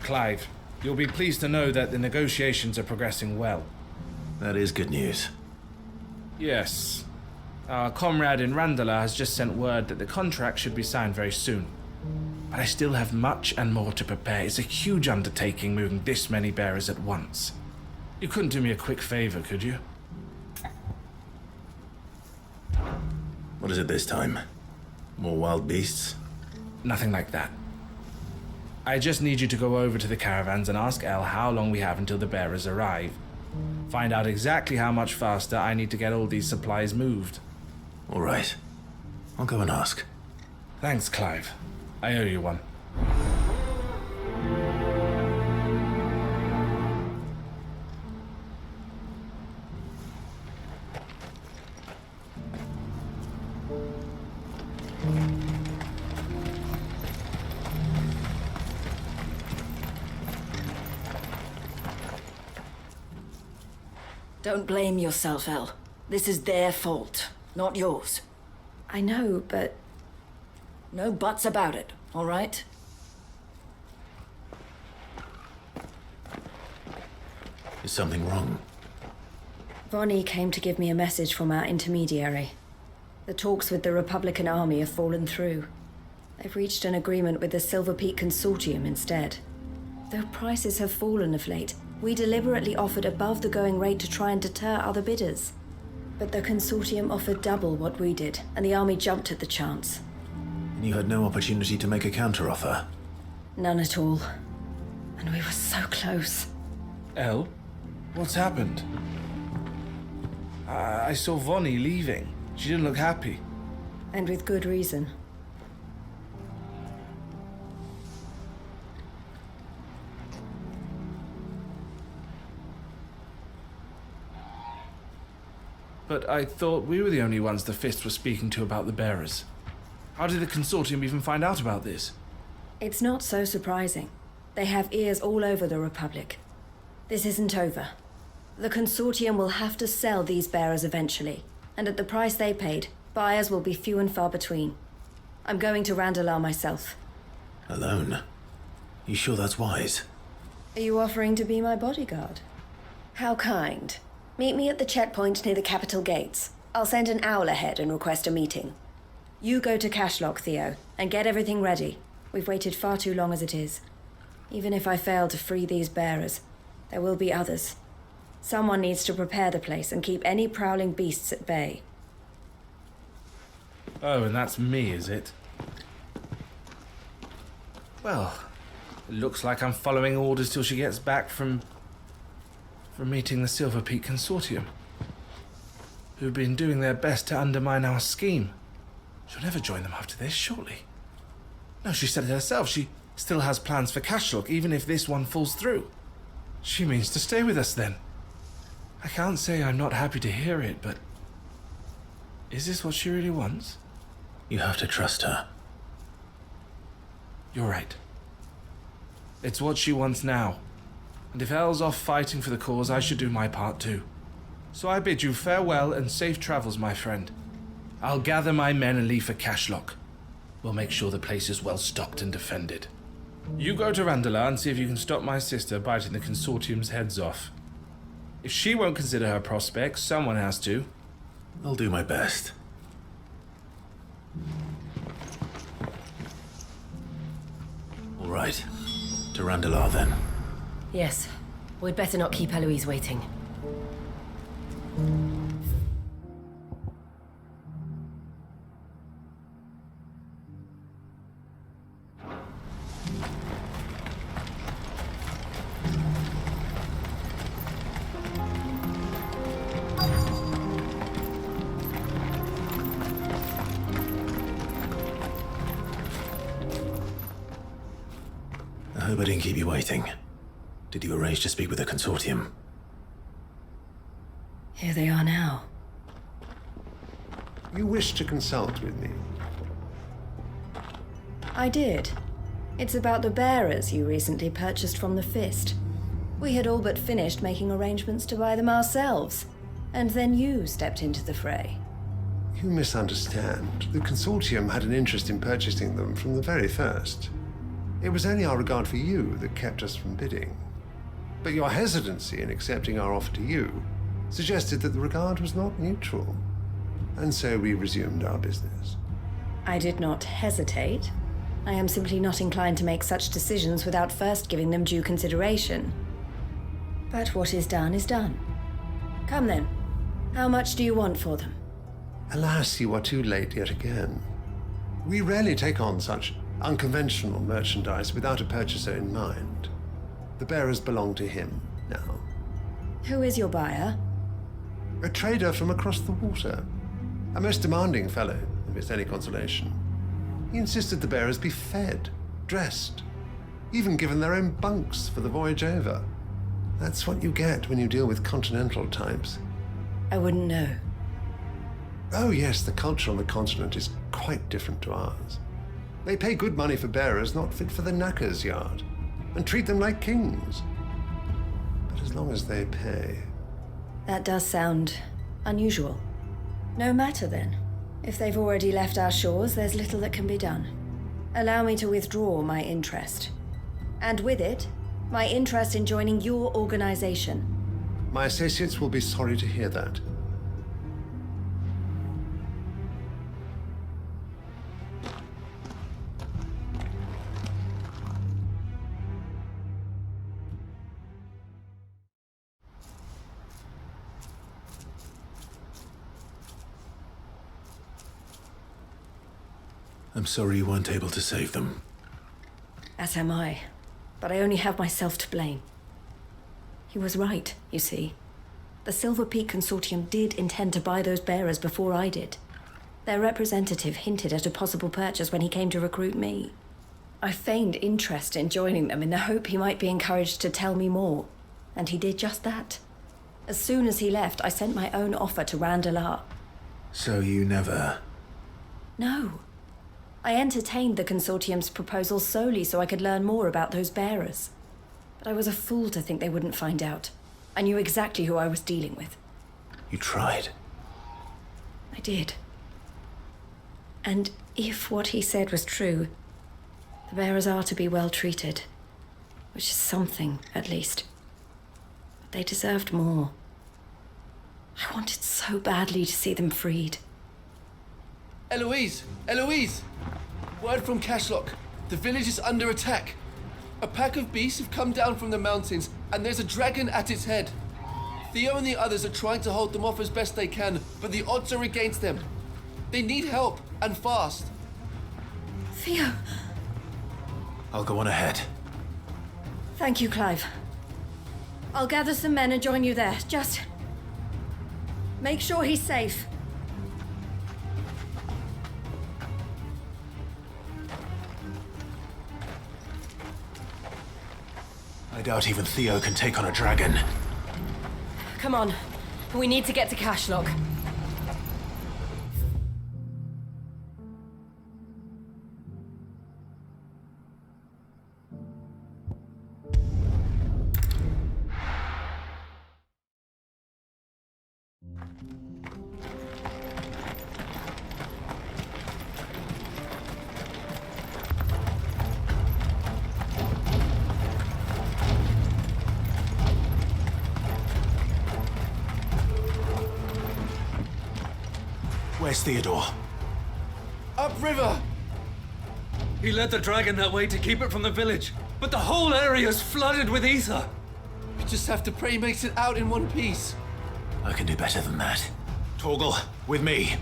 Clive, you'll be pleased to know that the negotiations are progressing well. That is good news. Yes. Our comrade in Randala has just sent word that the contract should be signed very soon. But I still have much and more to prepare. It's a huge undertaking moving this many bearers at once. You couldn't do me a quick favor, could you? What is it this time? More wild beasts? Nothing like that. I just need you to go over to the caravans and ask El how long we have until the bearers arrive. Find out exactly how much faster I need to get all these supplies moved. All right. I'll go and ask. Thanks, Clive. I owe you one. Don't blame yourself, El. This is their fault, not yours. I know, but... No buts about it, all right? Is something wrong? Vonnie came to give me a message from our intermediary. The talks with the Republican Army have fallen through. They've reached an agreement with the Silver Peak Consortium instead. Though prices have fallen of late, we deliberately offered above the going rate to try and deter other bidders. But the Consortium offered double what we did, and the Army jumped at the chance. And you had no opportunity to make a counteroffer? None at all. And we were so close. El? What's happened? I saw Vonnie leaving. She didn't look happy. And with good reason. But I thought we were the only ones the Fist was speaking to about the bearers. How did the Consortium even find out about this? It's not so surprising. They have ears all over the Republic. This isn't over. The Consortium will have to sell these bearers eventually, and at the price they paid, buyers will be few and far between. I'm going to Randalar myself. Alone? You sure that's wise? Are you offering to be my bodyguard? How kind. Meet me at the checkpoint near the capital gates. I'll send an owl ahead and request a meeting. You go to Cashlock, Theo, and get everything ready. We've waited far too long as it is. Even if I fail to free these bearers, there will be others. Someone needs to prepare the place and keep any prowling beasts at bay. Oh, and that's me, is it? Well, it looks like I'm following orders till she gets back from meeting the Silver Peak Consortium, who've been doing their best to undermine our scheme. She'll never join them after this, surely. No, she said it herself. She still has plans for Cashlock, even if this one falls through. She means to stay with us then. I can't say I'm not happy to hear it, but... is this what she really wants? You have to trust her. You're right. It's what she wants now. And if Elle's off fighting for the cause, I should do my part too. So I bid you farewell and safe travels, my friend. I'll gather my men and leave for Cashlock. We'll make sure the place is well stocked and defended. You go to Randalar and see if you can stop my sister biting the Consortium's heads off. If she won't consider her prospects, someone has to. I'll do my best. All right. To Randalar then. Yes. We'd better not keep Eloise waiting. I hope I didn't keep you waiting. Did you arrange to speak with the Consortium? Here they are now. You wish to consult with me? I did. It's about the bearers you recently purchased from the Fist. We had all but finished making arrangements to buy them ourselves. And then you stepped into the fray. You misunderstand. The Consortium had an interest in purchasing them from the very first. It was only our regard for you that kept us from bidding. But your hesitancy in accepting our offer to you suggested that the regard was not mutual. And so we resumed our business. I did not hesitate. I am simply not inclined to make such decisions without first giving them due consideration. But what is done is done. Come then. How much do you want for them? Alas, you are too late yet again. We rarely take on such unconventional merchandise without a purchaser in mind. The bearers belong to him now. Who is your buyer? A trader from across the water. A most demanding fellow, if it's any consolation. He insisted the bearers be fed, dressed, even given their own bunks for the voyage over. That's what you get when you deal with continental types. I wouldn't know. Oh yes, the culture on the continent is quite different to ours. They pay good money for bearers not fit for the knacker's yard, and treat them like kings. But as long as they pay... That does sound unusual. No matter then. If they've already left our shores, there's little that can be done. Allow me to withdraw my interest. And with it, my interest in joining your organization. My associates will be sorry to hear that. I'm sorry you weren't able to save them. As am I. But I only have myself to blame. He was right, you see. The Silver Peak Consortium did intend to buy those bearers before I did. Their representative hinted at a possible purchase when he came to recruit me. I feigned interest in joining them in the hope he might be encouraged to tell me more, and he did just that. As soon as he left, I sent my own offer to Randalar. So you never... No. I entertained the Consortium's proposal solely so I could learn more about those bearers. But I was a fool to think they wouldn't find out. I knew exactly who I was dealing with. You tried. I did. And if what he said was true, the bearers are to be well treated. Which is something, at least. But they deserved more. I wanted so badly to see them freed. Eloise! Eloise! Word from Cashlock. The village is under attack. A pack of beasts have come down from the mountains, and there's a dragon at its head. Theo and the others are trying to hold them off as best they can, but the odds are against them. They need help, and fast. Theo! I'll go on ahead. Thank you, Clive. I'll gather some men and join you there. Just... make sure he's safe. I doubt even Theo can take on a dragon. Come on. We need to get to Cashlock. Where's Theodore? Upriver! He led the dragon that way to keep it from the village, but the whole area's flooded with ether. We just have to pray he makes it out in one piece. I can do better than that. Torgal, with me.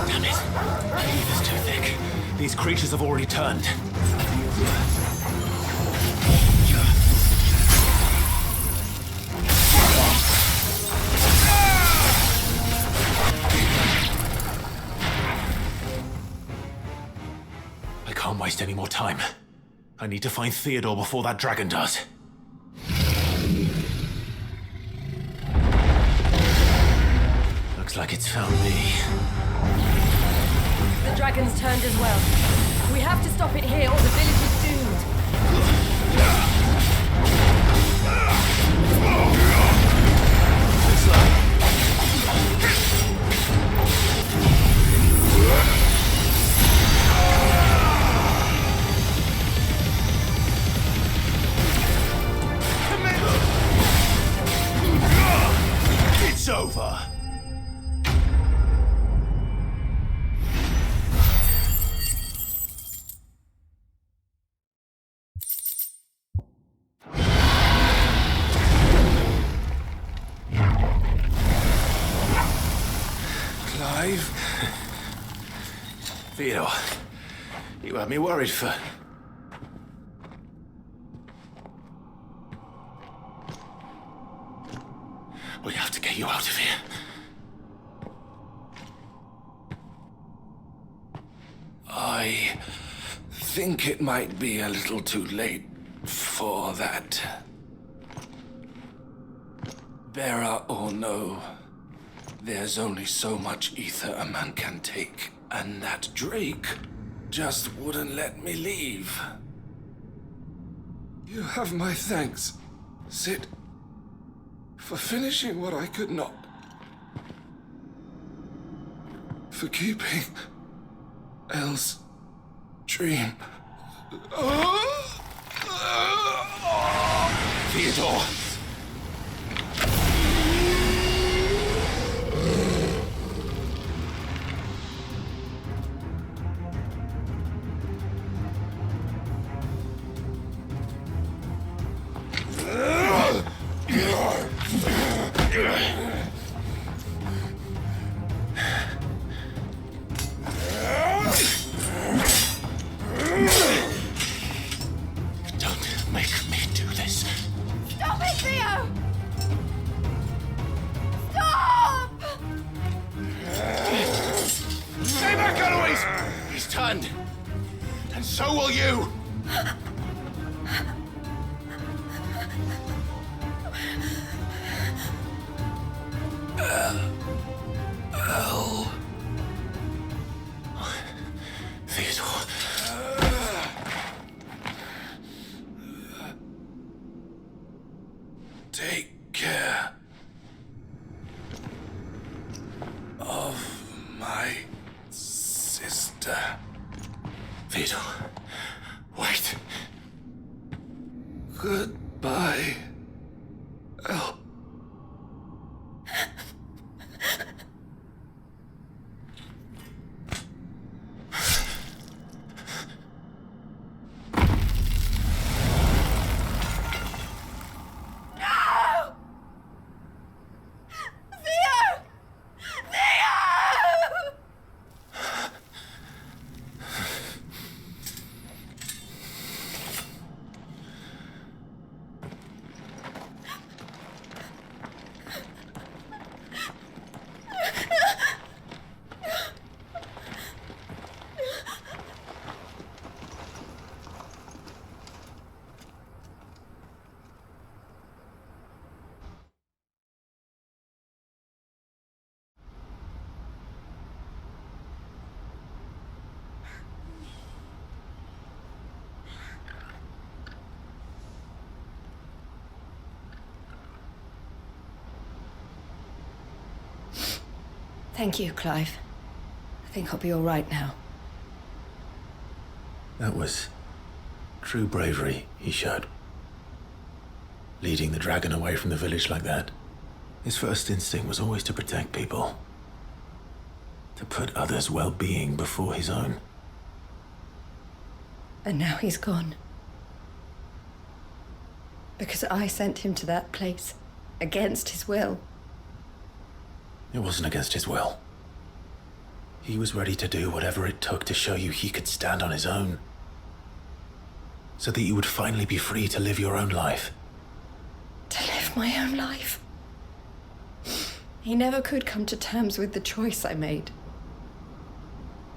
Damn it. The ether's too thick. These creatures have already turned. I can't waste any more time. I need to find Theodore before that dragon does. Looks like it's found me. dragon's turned as well. We have to stop it here or the village is doomed. It's over. Clive? Theodore, you had me worried for... We have to get you out of here. I think it might be a little too late for that. Bearer or no, there's only so much ether a man can take, and that Drake just wouldn't let me leave. You have my thanks, Sid, for finishing what I could not. For keeping Elle's dream. Theodore! Don't make me do this. Stop it, Theo! Stop! Stay back, Eloise! He's turned. And so will you! Theodore. Take care of my sister. Theodore. Wait. Goodbye, Elle. Thank you, Clive. I think I'll be all right now. That was true bravery he showed. Leading the dragon away from the village like that. His first instinct was always to protect people. To put others' well-being before his own. And now he's gone. Because I sent him to that place, against his will. It wasn't against his will. He was ready to do whatever it took to show you he could stand on his own. So that you would finally be free to live your own life. To live my own life. He never could come to terms with the choice I made.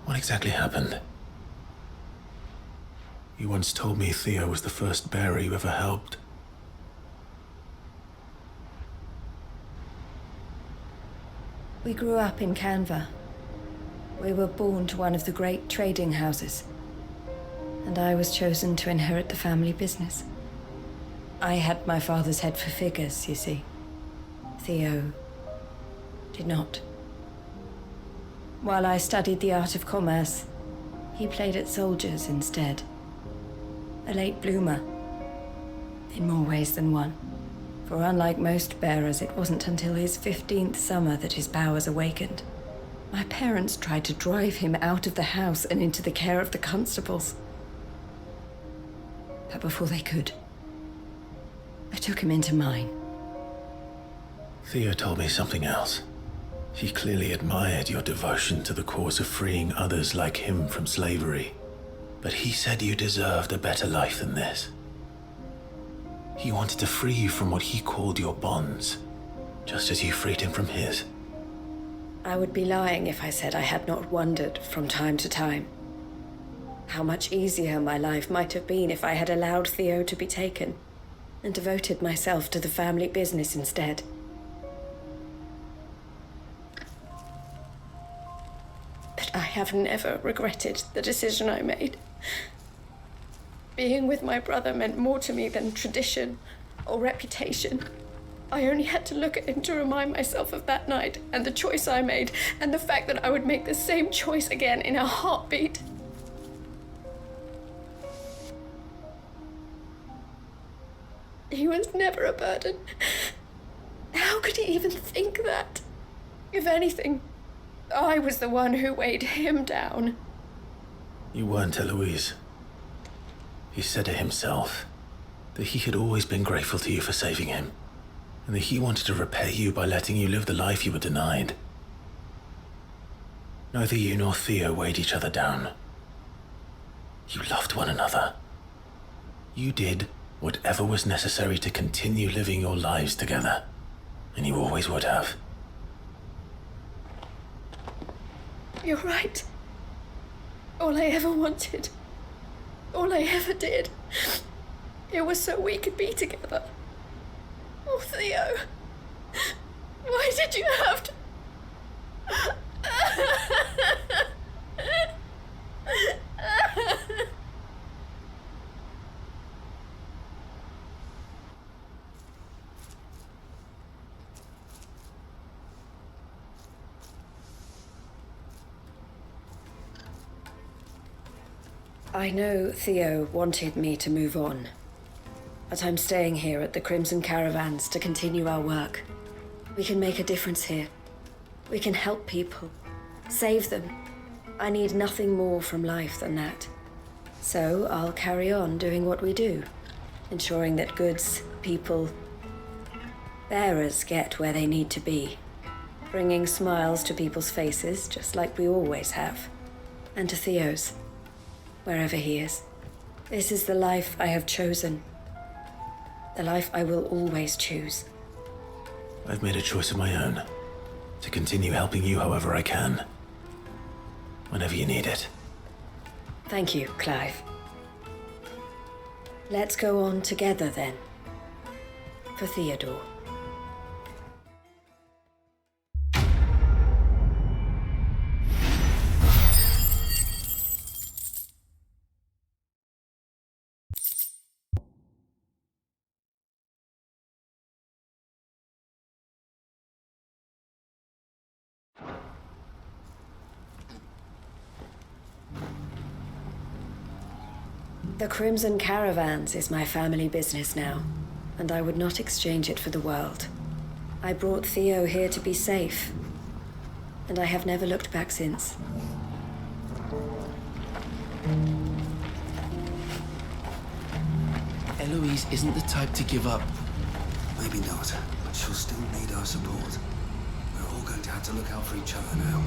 What exactly happened? You once told me Theo was the first bearer you ever helped. We grew up in Canva. We were born to one of the great trading houses, and I was chosen to inherit the family business. I had my father's head for figures, you see. Theo did not. While I studied the art of commerce, he played at soldiers instead. A late bloomer, in more ways than one. For unlike most bearers, it wasn't until his 15th summer that his powers awakened. My parents tried to drive him out of the house and into the care of the constables. But before they could, I took him into mine. Theo told me something else. He clearly admired your devotion to the cause of freeing others like him from slavery. But he said you deserved a better life than this. He wanted to free you from what he called your bonds, just as you freed him from his. I would be lying if I said I had not wondered from time to time how much easier my life might have been if I had allowed Theo to be taken and devoted myself to the family business instead. But I have never regretted the decision I made. Being with my brother meant more to me than tradition or reputation. I only had to look at him to remind myself of that night and the choice I made and the fact that I would make the same choice again in a heartbeat. He was never a burden. How could he even think that? If anything, I was the one who weighed him down. You weren't, Eloise. He said it himself, that he had always been grateful to you for saving him, and that he wanted to repay you by letting you live the life you were denied. Neither you nor Theo weighed each other down. You loved one another. You did whatever was necessary to continue living your lives together, and you always would have. You're right. All I ever wanted, all I ever did, it was so we could be together. Oh, Theo, why did you have to... I know Theo wanted me to move on, but I'm staying here at the Crimson Caravans to continue our work. We can make a difference here. We can help people, save them. I need nothing more from life than that. So I'll carry on doing what we do, ensuring that goods, people, bearers get where they need to be, bringing smiles to people's faces just like we always have, and to Theo's, wherever he is. This is the life I have chosen. The life I will always choose. I've made a choice of my own, to continue helping you however I can, whenever you need it. Thank you, Clive. Let's go on together then. For Theodore. The Crimson Caravans is my family business now, and I would not exchange it for the world. I brought Theo here to be safe, and I have never looked back since. Eloise isn't the type to give up. Maybe not, but she'll still need our support. We're all going to have to look out for each other now.